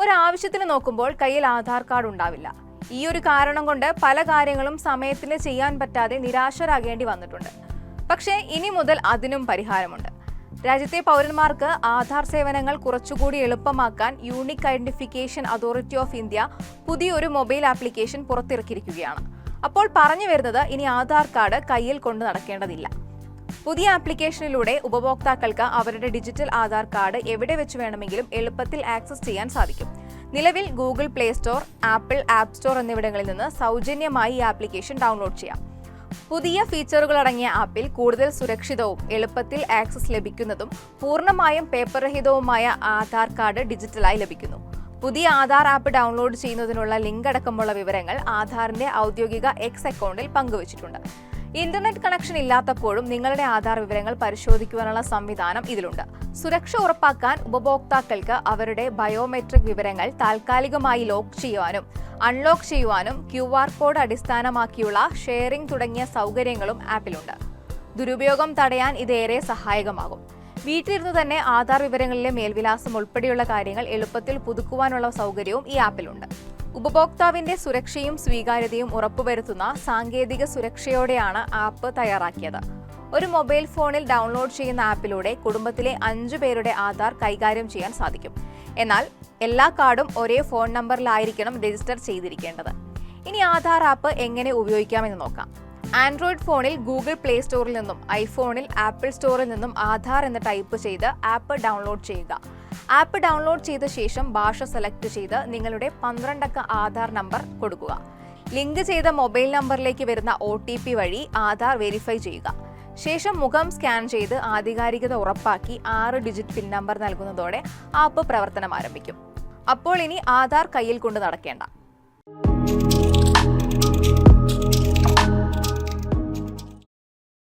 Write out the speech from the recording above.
ഒരാവശ്യത്തിന് നോക്കുമ്പോൾ കയ്യിൽ ആധാർ കാർഡ് ഉണ്ടാവില്ല. ഈ ഒരു കാരണം കൊണ്ട് പല കാര്യങ്ങളും സമയത്തിന് ചെയ്യാൻ പറ്റാതെ നിരാശരാകേണ്ടി വന്നിട്ടുണ്ട്. പക്ഷേ ഇനി മുതൽ അതിനും പരിഹാരമുണ്ട്. രാജ്യത്തെ പൗരന്മാർക്ക് ആധാർ സേവനങ്ങൾ കുറച്ചുകൂടി എളുപ്പമാക്കാൻ unique identification authority of India പുതിയൊരു മൊബൈൽ ആപ്ലിക്കേഷൻ പുറത്തിറക്കിയിരിക്കുകയാണ്. അപ്പോൾ പറഞ്ഞു വരുന്നത് ഇനി ആധാർ കാർഡ് കയ്യിൽ കൊണ്ട് നടക്കേണ്ടതില്ല. പുതിയ ആപ്ലിക്കേഷനിലൂടെ ഉപഭോക്താക്കൾക്ക് അവരുടെ ഡിജിറ്റൽ ആധാർ കാർഡ് എവിടെ വെച്ച് വേണമെങ്കിലും എളുപ്പത്തിൽ ആക്സസ് ചെയ്യാൻ സാധിക്കും. നിലവിൽ Google play store, apple app store എന്നിവിടങ്ങളിൽ നിന്ന് സൗജന്യമായി ഈ ആപ്ലിക്കേഷൻ ഡൗൺലോഡ് ചെയ്യാം. പുതിയ ഫീച്ചറുകൾ അടങ്ങിയ ആപ്പിൽ കൂടുതൽ സുരക്ഷിതവും എളുപ്പത്തിൽ ആക്സസ് ലഭിക്കുന്നതും പൂർണ്ണമായും പേപ്പർ രഹിതവുമായ ആധാർ കാർഡ് ഡിജിറ്റലായി ലഭിക്കുന്നു. പുതിയ ആധാർ ആപ്പ് ഡൗൺലോഡ് ചെയ്യുന്നതിനുള്ള ലിങ്ക് അടക്കമുള്ള വിവരങ്ങൾ ആധാറിന്റെ ഔദ്യോഗിക എക്സ് അക്കൗണ്ടിൽ പങ്കുവച്ചിട്ടുണ്ട്. ഇന്റർനെറ്റ് കണക്ഷൻ ഇല്ലാത്തപ്പോഴും നിങ്ങളുടെ ആധാർ വിവരങ്ങൾ പരിശോധിക്കുവാനുള്ള സംവിധാനം ഇതിലുണ്ട്. സുരക്ഷ ഉറപ്പാക്കാൻ ഉപഭോക്താക്കൾക്ക് അവരുടെ ബയോമെട്രിക് വിവരങ്ങൾ താൽക്കാലികമായി ലോക്ക് ചെയ്യുവാനും അൺലോക്ക് ചെയ്യുവാനും QR കോഡ് അടിസ്ഥാനമാക്കിയുള്ള ഷെയറിംഗ് തുടങ്ങിയ സൗകര്യങ്ങളും ആപ്പിലുണ്ട്. ദുരുപയോഗം തടയാൻ ഇതേറെ സഹായകമാകും. വീട്ടിലിരുന്ന് തന്നെ ആധാർ വിവരങ്ങളിലെ മേൽവിലാസം ഉൾപ്പെടെയുള്ള കാര്യങ്ങൾ എളുപ്പത്തിൽ പുതുക്കുവാനുള്ള സൗകര്യവും ഈ ആപ്പിലുണ്ട്. ഉപഭോക്താവിന്റെ സുരക്ഷയും സ്വീകാര്യതയും ഉറപ്പുവരുത്തുന്ന സാങ്കേതിക സുരക്ഷയോടെയാണ് ആപ്പ് തയ്യാറാക്കിയത്. ഒരു മൊബൈൽ ഫോണിൽ ഡൗൺലോഡ് ചെയ്യുന്ന ആപ്പിലൂടെ കുടുംബത്തിലെ 5 പേരുടെ ആധാർ കൈകാര്യം ചെയ്യാൻ സാധിക്കും. എന്നാൽ എല്ലാ കാർഡും ഒരേ ഫോൺ നമ്പറിലായിരിക്കണം രജിസ്റ്റർ ചെയ്തിരിക്കേണ്ടത്. ഇനി ആധാർ ആപ്പ് എങ്ങനെ ഉപയോഗിക്കാമെന്ന് നോക്കാം. ആൻഡ്രോയിഡ് ഫോണിൽ ഗൂഗിൾ പ്ലേ സ്റ്റോറിൽ നിന്നും ഐഫോണിൽ ആപ്പിൾ സ്റ്റോറിൽ നിന്നും ആധാർ എന്ന് ടൈപ്പ് ചെയ്ത് ആപ്പ് ഡൗൺലോഡ് ചെയ്യുക. ആപ്പ് ഡൗൺലോഡ് ചെയ്ത ശേഷം ഭാഷ സെലക്ട് ചെയ്ത് നിങ്ങളുടെ 12 അക്ക ആധാർ നമ്പർ കൊടുക്കുക. ലിങ്ക് ചെയ്ത മൊബൈൽ നമ്പറിലേക്ക് വരുന്ന OTP വഴി ആധാർ വെരിഫൈ ചെയ്യുക. ശേഷം മുഖം സ്കാൻ ചെയ്ത് ആധികാരികത ഉറപ്പാക്കി 6 ഡിജിറ്റ് പിൻ നമ്പർ നൽകുന്നതോടെ ആപ്പ് പ്രവർത്തനം ആരംഭിക്കും. അപ്പോൾ ഇനി ആധാർ കയ്യിൽ കൊണ്ട് നടക്കേണ്ട.